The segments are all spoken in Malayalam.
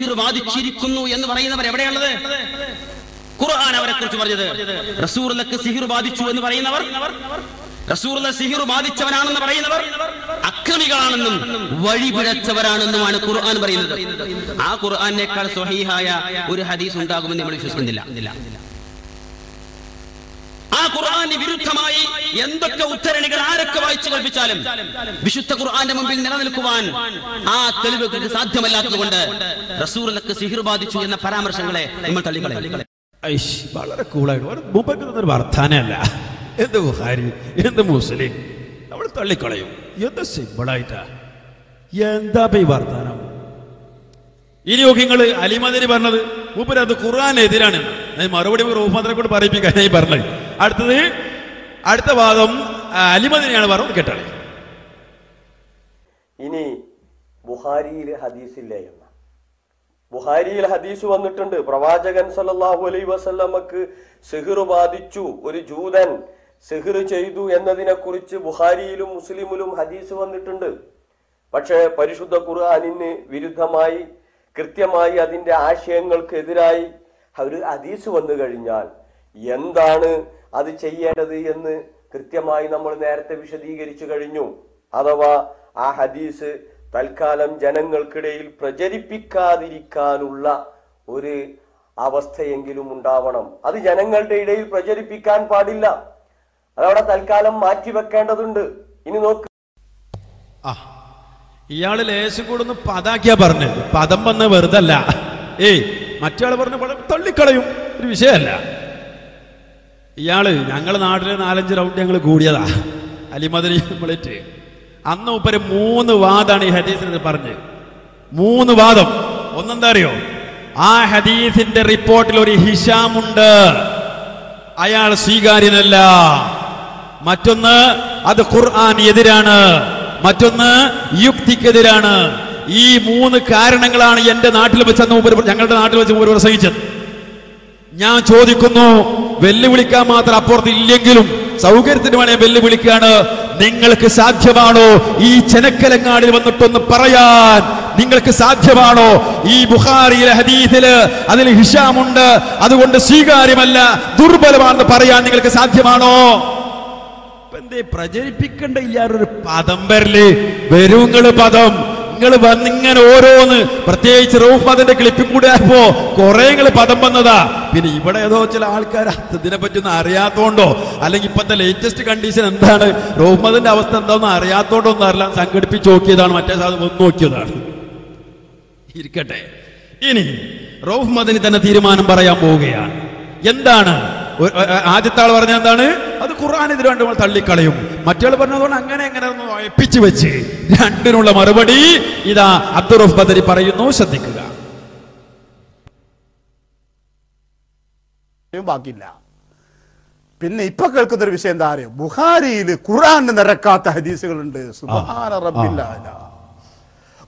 ബാധിച്ചിരിക്കുന്നു എന്ന് പറയുന്നവർ എവിടെയുള്ളത്? ഖുർആൻ അവരെ കുറിച്ച് പറഞ്ഞത് റസൂലുള്ളാഹിക്ക് സിഹിർ ബാധിച്ചു എന്ന് പറയുന്നവർ, റസൂലുള്ളാഹി സിഹിർ ബാധിച്ചവനാണെന്ന് പറയുന്നവർ അക്രമികളാണെന്നും വഴിപിഴച്ചവരാണെന്നുമാണ് ഖുർആൻ പറയുന്നത്. ആ ഖുർആനേക്കാൾ സ്വഹീഹായ ഒരു ഹദീസ് ഉണ്ടാകുമെന്ന് നമ്മൾ വിശ്വസിക്കുന്നില്ല. ആ ഖുർആന് വിരുദ്ധമായി എന്തൊക്കെ ഉദ്ധരണികൾ ആരൊക്കെ വായിച്ചു കൽപ്പിച്ചാലും വിശുദ്ധ ഖുർആന്റെ മുമ്പിൽ നിലനിൽക്കുവാൻ ആ തെളിവുകൾക്ക് സാധ്യമല്ലാത്തത് കൊണ്ട് റസൂലുള്ളാഹിക്ക് സിഹിർ ബാധിച്ചു എന്ന പരാമർശങ്ങളെ നമ്മൾ തള്ളിക്കളയും. വളരെ കൂളായിട്ട് വർത്താനല്ല. എന്ത് ബുഖാരി, എന്ത് മുസ്ലിം നമ്മൾ തള്ളിക്കളയും. എന്ത് സിമ്പിളായിട്ടാ, എന്താ ഈ വർത്താനം? ഇനി നോക്കിങ്ങള് അലിമദനി പറഞ്ഞത് മൂപ്പര് അത് ഖുർആനെതിരാണ്. മറുപടി റഹ്മാനെ കൊണ്ട് പറയിപ്പിക്കാനായി പറഞ്ഞത്. അടുത്ത വാദം അലിമദനിയാണ് പറഞ്ഞത്, കേട്ടാളെ. ഇനി ബുഖാരിയിൽ ഹദീസില്ല എന്ന, ബുഖാരിയിൽ ഹദീസ് വന്നിട്ടുണ്ട്. പ്രവാചകൻ സല്ലല്ലാഹു അലൈഹി വസല്ലമക്ക് സിഹിർ ബാധിച്ചു, ഒരു ജൂതൻ സിഹിർ ചെയ്തു എന്നതിനെ കുറിച്ച് ബുഖാരിയിലും മുസ്ലിമിലും ഹദീസ് വന്നിട്ടുണ്ട്. പക്ഷെ പരിശുദ്ധ ഖുർആനിന് വിരുദ്ധമായി, കൃത്യമായി അതിന്റെ ആശയങ്ങൾക്കെതിരായി ഒരു ഹദീസ് വന്നു കഴിഞ്ഞാൽ എന്താണ് അത് ചെയ്യേണ്ടത് എന്ന് കൃത്യമായി നമ്മൾ നേരത്തെ വിശദീകരിച്ചു കഴിഞ്ഞു. അഥവാ ആ ഹദീസ് തൽക്കാലം ജനങ്ങൾക്കിടയിൽ പ്രചരിപ്പിക്കാതിരിക്കാനുള്ള ഒരു അവസ്ഥയെങ്കിലും ഉണ്ടാവണം. അത് ജനങ്ങളുടെ ഇടയിൽ പ്രചരിപ്പിക്കാൻ പാടില്ല, അതവിടെ തൽക്കാലം മാറ്റിവെക്കേണ്ടതുണ്ട്. ഇനി നോക്ക്, ഇയാള് ലേശം കൂടെ ഒന്ന് പതാക്കിയാ പറഞ്ഞത്. പദം വന്ന് വെറുതല്ല. മറ്റയാള് പറഞ്ഞ തള്ളിക്കളയും, ഒരു വിഷയമല്ല. ഇയാള് ഞങ്ങളെ നാട്ടിലെ 4-5 റൗണ്ട് ഞങ്ങൾ കൂടിയതാ അലിമദനി വിളിച്ച്. അന്ന് ഉപ്പര് 3 വാദമാണ് ഈ ഹദീസിന് പറഞ്ഞ്. 3 വാദം. ഒന്നെന്താ അറിയോ? ആ ഹദീസിന്റെ റിപ്പോർട്ടിൽ ഒരു ഹിഷാമുണ്ട്, അയാൾ സ്വീകാര്യനല്ല. മറ്റൊന്ന് അത് ഖുർആൻ എതിരാണ്, മറ്റൊന്ന് യുക്തിക്കെതിരാണ്. ഈ 3 കാരണങ്ങളാണ് എന്റെ നാട്ടിൽ വെച്ച് ഞങ്ങളുടെ നാട്ടിൽ വെച്ച് പ്രസംഗിച്ചത്. ഞാൻ ചോദിക്കുന്നു, വെല്ലുവിളിക്കാൻ മാത്രം അപ്പുറത്ത് ഇല്ലെങ്കിലും സൗകര്യത്തിന് വേണേ വെല്ലുവിളിക്കാണ്. നിങ്ങൾക്ക് സാധ്യമാണോ ഈ ചെനക്കലങ്ങാടിൽ വന്നിട്ടൊന്ന് പറയാൻ? നിങ്ങൾക്ക് സാധ്യമാണോ ഈ ബുഖാരിയിലെ ഹദീസില് അതിൽ ഹിഷാമുണ്ട്, അതുകൊണ്ട് സ്വീകാര്യമല്ല, ദുർബലമാണെന്ന് പറയാൻ നിങ്ങൾക്ക് സാധ്യമാണോ? എന്തേ പ്രചരിപ്പിക്കണ്ട ഇല്ലാതൊരു പദം വരല്? വരുങ്ങള് പദം നിങ്ങൾ വന്നിങ്ങനെ ഓരോന്ന്, പ്രത്യേകിച്ച് റൗഫാദിന്റെ ക്ലിപ്പും കൂടെ ആയപ്പോ കുറെ പദം വന്നതാ. പിന്നെ ഇവിടെ ഏതോ ചില ആൾക്കാർ ഇതിനെ പറ്റി ഒന്നും അറിയാത്തോണ്ടോ, അല്ലെങ്കിൽ ഇപ്പത്തെ ലേറ്റസ്റ്റ് കണ്ടീഷൻ എന്താണ്, റൗഫാദിന്റെ അവസ്ഥ എന്താണെന്ന് അറിയാത്തോണ്ടോ ഒന്നും അറിയാൻ സംഘടിപ്പിച്ച് നോക്കിയതാണ്, മറ്റേ സാധനം ഒന്ന് നോക്കിയതാണ്. ഇരിക്കട്ടെ. ഇനി റൌഫ് മദനി തന്നെ തീരുമാനം പറയാൻ പോവുകയാണ്. എന്താണ്? ആദ്യത്തെ ആൾ പറഞ്ഞ എന്താണ്? അത് ഖുർആനെതിരാണ്ട് നമ്മൾ തള്ളിക്കളയും. മറ്റയാൾ പറഞ്ഞതുകൊണ്ട് അങ്ങനെ എങ്ങനെ ഒന്ന് ഒപ്പിച്ചു വെച്ച് രണ്ടിനുള്ള മറുപടി ഇതാ അബ്ദുർ റൌഫ് ബദരി പറയുന്നു, ശ്രദ്ധിക്കുക. ബാക്കിയില്ല. പിന്നെ ഇപ്പൊ കേൾക്കുന്ന ഒരു വിഷയം എന്താ അറിയോ? ബുഖാരിയിൽ ഖുർആന് നിരക്കാത്ത ഹദീസുകളുണ്ട്. സുബ്ഹാന റബ്ബിൽ അഅല.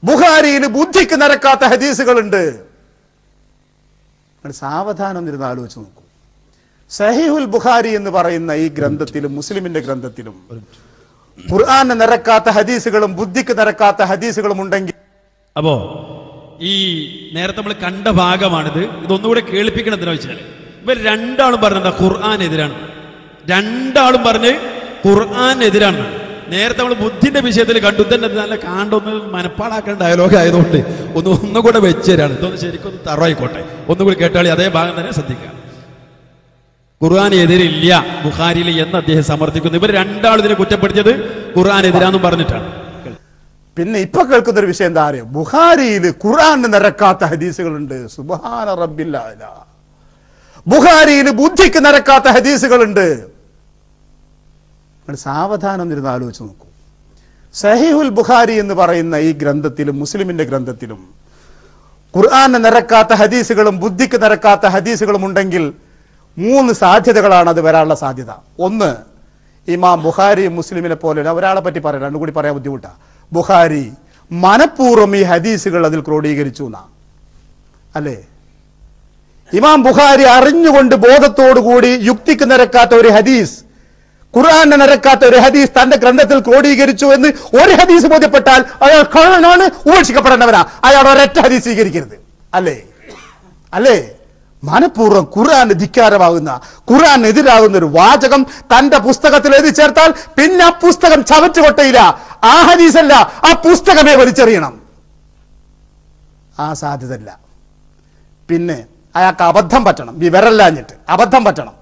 ബുഖാരിയിൽ ബുദ്ധിക്ക് നിരക്കാത്ത ഹദീസുകളുണ്ട്. സാവധാനം ഇരുന്ന് ആലോചിച്ച് നോക്കൂ. സഹീഹുൽ ബുഖാരി എന്ന് പറയുന്ന ഈ ഗ്രന്ഥത്തിലും മുസ്ലിമിന്റെ ഗ്രന്ഥത്തിലും ഖുർആന് നിരക്കാത്ത ഹദീസുകളും ബുദ്ധിക്ക് നിരക്കാത്ത ഹദീസുകളും ഉണ്ടെങ്കിൽ, അപ്പോ ഈ നേരത്തെ നമ്മൾ കണ്ട ഭാഗമാണിത്. ഇതൊന്നുകൂടെ കേൾപ്പിക്കണതിനോ വെച്ചാൽ ഇവർ രണ്ടാളും പറഞ്ഞ ഖുർആനെതിരാണ്. രണ്ടാളും പറഞ്ഞ് ഖുർആനെതിരാണ്. നേരത്തെ നമ്മൾ ബുദ്ധിന്റെ വിഷയത്തിൽ കണ്ടു. തന്നെ നല്ല കാണ്ടൊന്ന് മനപ്പാടാക്കേണ്ട ഡയലോഗ് ആയതുകൊണ്ട് ഒന്നുകൂടെ വെച്ചുതരാണ്. ഇതൊന്ന് ശരിക്കും ഒന്ന് തറവായിക്കോട്ടെ. ഒന്നുകൂടി കേട്ടാളി. അതേ ഭാഗം തന്നെ ശ്രദ്ധിക്കാം. ഖുർആൻ എതിരില്ല ബുഖാരിയിൽ എന്ന് അദ്ദേഹം സമർത്ഥിക്കുന്നു. ഇവർ രണ്ടാളും ഇതിനെ കുറ്റപ്പെടുത്തിയത് ഖുർആൻ എതിരാന്നും പറഞ്ഞിട്ടാണ്. പിന്നെ ഇപ്പൊ കേൾക്കുന്ന ഒരു വിഷയം എന്താ അറിയോ? ബുഖാരിയിൽ ഖുർആന് നിരക്കാത്ത ഹദീസുകളുണ്ട്. സുബ്ഹാന റബ്ബിൽ അഅല. ബുഖാരിയിൽ ബുദ്ധിക്ക് നിരക്കാത്ത ഹദീസുകളുണ്ട്. സാവധാനം ഇരുന്ന് ആലോചിച്ച് നോക്കൂ. സഹീഹുൽ ബുഖാരി എന്ന് പറയുന്ന ഈ ഗ്രന്ഥത്തിലും മുസ്ലിമിന്റെ ഗ്രന്ഥത്തിലും ഖുർആന് നിരക്കാത്ത ഹദീസുകളും ബുദ്ധിക്ക് നിരക്കാത്ത ഹദീസുകളും ഉണ്ടെങ്കിൽ 3 സാധ്യതകളാണ് അത് വരാനുള്ള സാധ്യത. ഒന്ന്, ഇമാം ബുഖാരി മുസ്ലിമിനെ പോലെ ഒരാളെ പറ്റി പറയാം, രണ്ടും കൂടി പറയാൻ ബുദ്ധിമുട്ടാണ്. ബുഖാരി മനഃപൂർവ്വം ഈ ഹദീസുകൾ അതിൽ ക്രോഡീകരിച്ചു എന്നാ, അല്ലേ? ഇമാം ബുഖാരി അറിഞ്ഞുകൊണ്ട് ബോധത്തോടുകൂടി യുക്തിക്ക് നിരക്കാത്ത ഒരു ഹദീസ്, ഖുർആന് നിരക്കാത്ത ഒരു ഹദീസ് തന്റെ ഗ്രന്ഥത്തിൽ ക്രോഡീകരിച്ചു എന്ന് ഒരു ഹദീസ് ബോധ്യപ്പെട്ടാൽ അയാൾ കള്ളനാണ്, ഉപേക്ഷിക്കപ്പെടേണ്ടവനാ. അയാൾ ഒരൊറ്റ ഹദീസ് സ്വീകരിക്കരുത്. അല്ലേ അല്ലേ? മനഃപൂർവ്വം ഖുർആന് ധിക്കാരമാകുന്ന, ഖുർആനെതിരാകുന്ന ഒരു വാചകം തന്റെ പുസ്തകത്തിൽ എഴുതി ചേർത്താൽ പിന്നെ ആ പുസ്തകം ചവറ്റുകൊട്ടയില്ല, ആ ഹദീസല്ല, ആ പുസ്തകമേ വലിച്ചെറിയണം. ആ സാധ്യതയില്ല. പിന്നെ അയാൾക്ക് അബദ്ധം പറ്റണം, വിവരമില്ലാഞ്ഞിട്ട് അബദ്ധം പറ്റണം.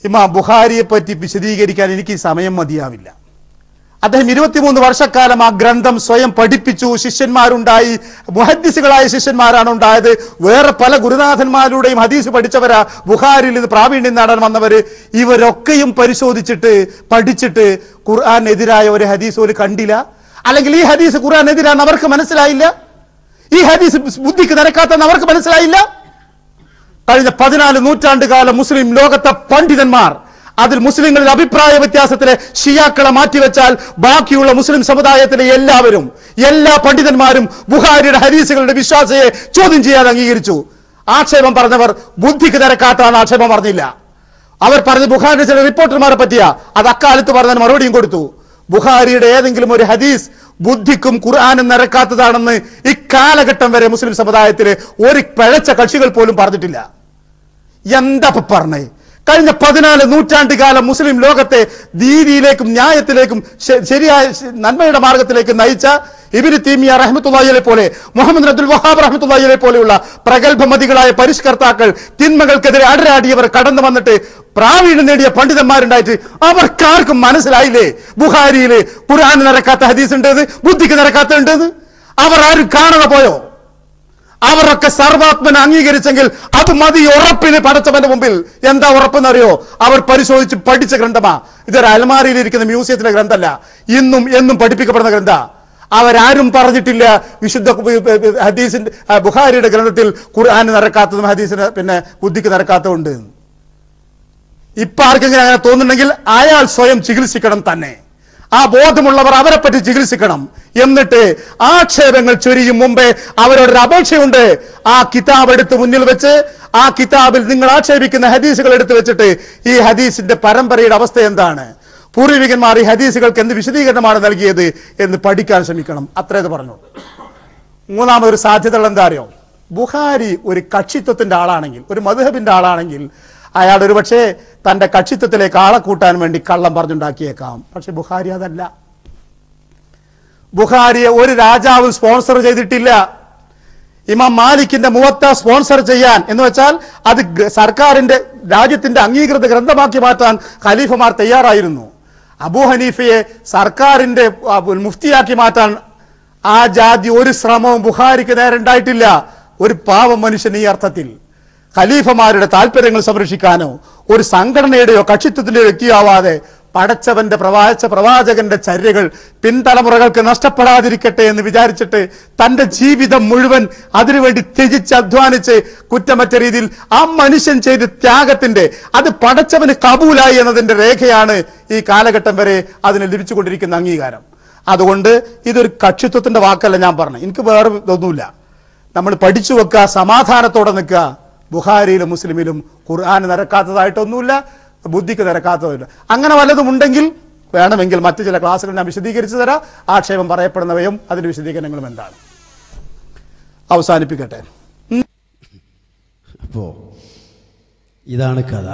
ഇമാം ബുഖാരിയെ പറ്റി വിശദീകരിക്കാൻ എനിക്ക് സമയം മതിയാവില്ല. അദ്ദേഹം 23 വർഷക്കാലം ആ ഗ്രന്ഥം സ്വയം പഠിപ്പിച്ചു. ശിഷ്യന്മാരുണ്ടായി, മുഹദ്ദിസുകളായ ശിഷ്യന്മാരാണ് ഉണ്ടായത്. വേറെ പല ഗുരുനാഥന്മാരുടെയും ഹദീസ് പഠിച്ചവരാ ബുഖാരിയിൽ ഇത് പ്രാവീണ്യം നേടാൻ വന്നവര്. ഇവരൊക്കെയും പരിശോധിച്ചിട്ട് പഠിച്ചിട്ട് ഖുർആനെതിരായ ഒരു ഹദീസ് പോലും കണ്ടില്ല. അല്ലെങ്കിൽ ഈ ഹദീസ് ഖുർആനെതിരാന്ന് അവർക്ക് മനസ്സിലായില്ല, ഈ ഹദീസ് ബുദ്ധിക്ക് നിരക്കാത്തെന്ന് അവർക്ക് മനസ്സിലായില്ല. കഴിഞ്ഞ 14 നൂറ്റാണ്ട് കാലം മുസ്ലിം ലോകത്തെ പണ്ഡിതന്മാർ, അതിൽ മുസ്ലിങ്ങളിൽ അഭിപ്രായ വ്യത്യാസത്തിലെ ഷിയാക്കളെ മാറ്റിവെച്ചാൽ ബാക്കിയുള്ള മുസ്ലിം സമുദായത്തിലെ എല്ലാവരും, എല്ലാ പണ്ഡിതന്മാരും ബുഖാരിയുടെ ഹദീസുകളുടെ വിശ്വാസയെ ചോദ്യം ചെയ്യാൻ അംഗീകരിച്ചു. ആക്ഷേപം പറഞ്ഞവർ ബുദ്ധിക്ക് നിരക്കാത്തതാണ് ആക്ഷേപം പറഞ്ഞില്ല. അവർ പറഞ്ഞ ബുഖാരിയുടെ ചില റിപ്പോർട്ടർമാരെ പറ്റിയാ, അത് അക്കാലത്ത് പറഞ്ഞതിന് മറുപടിയും കൊടുത്തു. ബുഖാരിയുടെ ഏതെങ്കിലും ഒരു ഹദീസ് ബുദ്ധിക്കും ഖുർആനും നിരക്കാത്തതാണെന്ന് ഇക്കാലഘട്ടം വരെ മുസ്ലിം സമുദായത്തിലെ ഒരു പിഴച്ച കക്ഷികൾ പോലും പറഞ്ഞിട്ടില്ല. എന്താ പറഞ്ഞേ? കഴിഞ്ഞ 14 നൂറ്റാണ്ട് കാലം മുസ്ലിം ലോകത്തെ ദീനിയിലേക്കും ന്യായത്തിലേക്കും ശരിയായ നന്മയുടെ മാർഗത്തിലേക്ക് നയിച്ച ഇബ്നു തൈമിയ്യ റഹ്മത്തുള്ളാഹിയെ പോലെ, മുഹമ്മദ് അബ്ദുൽ വഹാബ് റഹ്മത്തുള്ളാഹിയെ പോലെയുള്ള പ്രഗത്ഭമതികളായ പരിഷ്കർത്താക്കൾ, തിന്മകൾക്കെതിരെ അടരാടിയവർ കടന്നു വന്നിട്ട് പ്രാവീണ്യം നേടിയ പണ്ഡിതന്മാരുണ്ടായിട്ട് അവർക്കാർക്കും മനസ്സിലായില്ലേ ബുഖാരിയില് ഖുർആന് നിരക്കാത്ത ഹദീസ് ഉണ്ടെന്ന്, ബുദ്ധിക്ക് നിരക്കാത്ത ഉണ്ടെന്ന്? അവർ ആരും കാണാതെ പോയോ? അവരൊക്കെ സർവാത്മന അംഗീകരിച്ചെങ്കിൽ അത് മതി ഉറപ്പിന് പടച്ചവന്റെ മുമ്പിൽ. എന്താ ഉറപ്പെന്നറിയോ? അവർ പരിശോധിച്ച് പഠിച്ച ഗ്രന്ഥമാ. ഇതൊരു അൽമാരിയിലിരിക്കുന്ന മ്യൂസിയത്തിലെ ഗ്രന്ഥമല്ല, ഇന്നും എന്നും പഠിപ്പിക്കപ്പെടുന്ന ഗ്രന്ഥ. അവരാരും പറഞ്ഞിട്ടില്ല വിശുദ്ധ ഹദീസിന്റെ ബുഖാരിയുടെ ഗ്രന്ഥത്തിൽ ഖുർആന് നിരക്കാത്തതും ഹദീസിന് പിന്നെ ബുദ്ധിക്ക് നിരക്കാത്തതുണ്ട്. ഇപ്പൊ ആർക്കെങ്കിലും അങ്ങനെ തോന്നുന്നുണ്ടെങ്കിൽ അയാൾ സ്വയം ചികിത്സിക്കണം തന്നെ. ആ ബോധമുള്ളവർ അവരെ പറ്റി ചികിത്സിക്കണം. എന്നിട്ട് ആക്ഷേപങ്ങൾ ചൊരിയും മുമ്പേ അവരോടൊരു അപേക്ഷയുണ്ട്. ആ കിതാബ് എടുത്ത് മുന്നിൽ വെച്ച്, ആ കിതാബിൽ നിങ്ങൾ ആക്ഷേപിക്കുന്ന ഹദീസുകൾ എടുത്തു വെച്ചിട്ട് ഈ ഹദീസിന്റെ പരമ്പരയുടെ അവസ്ഥ എന്താണ്, പൂർവികന്മാർ ഈ ഹദീസുകൾക്ക് എന്ത് വിശദീകരണമാണ് നൽകിയത് എന്ന് പഠിക്കാൻ ശ്രമിക്കണം. അത്രയത് പറഞ്ഞു. മൂന്നാമതൊരു സാധ്യതകൾ എന്താ അറിയോ? ബുഖാരി ഒരു കക്ഷിത്വത്തിന്റെ ആളാണെങ്കിൽ, ഒരു മദ്ഹബിന്റെ ആളാണെങ്കിൽ അയാൾ ഒരു പക്ഷേ തന്റെ കക്ഷിത്വത്തിലേക്ക് ആളെ കൂട്ടാൻ വേണ്ടി കള്ളം പറഞ്ഞുണ്ടാക്കിയേക്കാം. പക്ഷെ ബുഖാരി അതല്ല. ബുഖാരിയെ ഒരു രാജാവ് സ്പോൺസർ ചെയ്തിട്ടില്ല. ഇമാം മാലിക്കിന്റെ മുവത്ത സ്പോൺസർ ചെയ്യാൻ എന്ന് വെച്ചാൽ അത് സർക്കാരിന്റെ രാജ്യത്തിന്റെ അംഗീകൃത ഗ്രന്ഥമാക്കി മാറ്റാൻ ഖലീഫമാർ തയ്യാറായിരുന്നു. അബൂ ഹനീഫയെ സർക്കാരിന്റെ മുഫ്തിയാക്കി മാറ്റാൻ ആ ജാതി ഒരു ശ്രമവും ബുഖാരിക്ക് നേരെ ഉണ്ടായിട്ടില്ല. ഒരു പാവം മനുഷ്യൻ ഈ അർത്ഥത്തിൽ ഖലീഫമാരുടെ താല്പര്യങ്ങൾ സംരക്ഷിക്കാനോ ഒരു സംഘടനയുടെയോ കക്ഷിത്വത്തിന്റെയോ വ്യക്തിയാവാതെ പടച്ചവന്റെ പ്രവാചകന്റെ ചര്യകൾ പിൻതലമുറകൾക്ക് നഷ്ടപ്പെടാതിരിക്കട്ടെ എന്ന് വിചാരിച്ചിട്ട് തന്റെ ജീവിതം മുഴുവൻ അതിനുവേണ്ടി ത്യജിച്ച് അധ്വാനിച്ച് കുറ്റമറ്റ രീതിയിൽ ആ മനുഷ്യൻ ചെയ്ത ത്യാഗത്തിന്റെ അത് പടച്ചവന് കബൂലായി എന്നതിന്റെ രേഖയാണ് ഈ കാലഘട്ടം വരെ അതിന് ലഭിച്ചുകൊണ്ടിരിക്കുന്ന അംഗീകാരം. അതുകൊണ്ട് ഇതൊരു കക്ഷിത്വത്തിന്റെ വാക്കല്ല ഞാൻ പറഞ്ഞു. എനിക്ക് വേറെ ഇതൊന്നുമില്ല. നമ്മൾ പഠിച്ചു വെക്കുക, സമാധാനത്തോടെ നിൽക്കുക. ബുഖാരിയിലും മുസ്ലിമിലും ഖുർആന് നിരക്കാത്തതായിട്ടൊന്നുമില്ല, ബുദ്ധിക്ക് നിരക്കാത്തതില്ല. അങ്ങനെ വല്ലതും ഉണ്ടെങ്കിൽ വേണമെങ്കിൽ മറ്റു ചില ക്ലാസ്സുകൾ ഞാൻ വിശദീകരിച്ചു തരാം. ആക്ഷേപം പറയപ്പെടുന്നവയും അതിന്റെ വിശദീകരണങ്ങളും എന്താണ്. അവസാനിപ്പിക്കട്ടെ. അപ്പോ ഇതാണ് കഥ.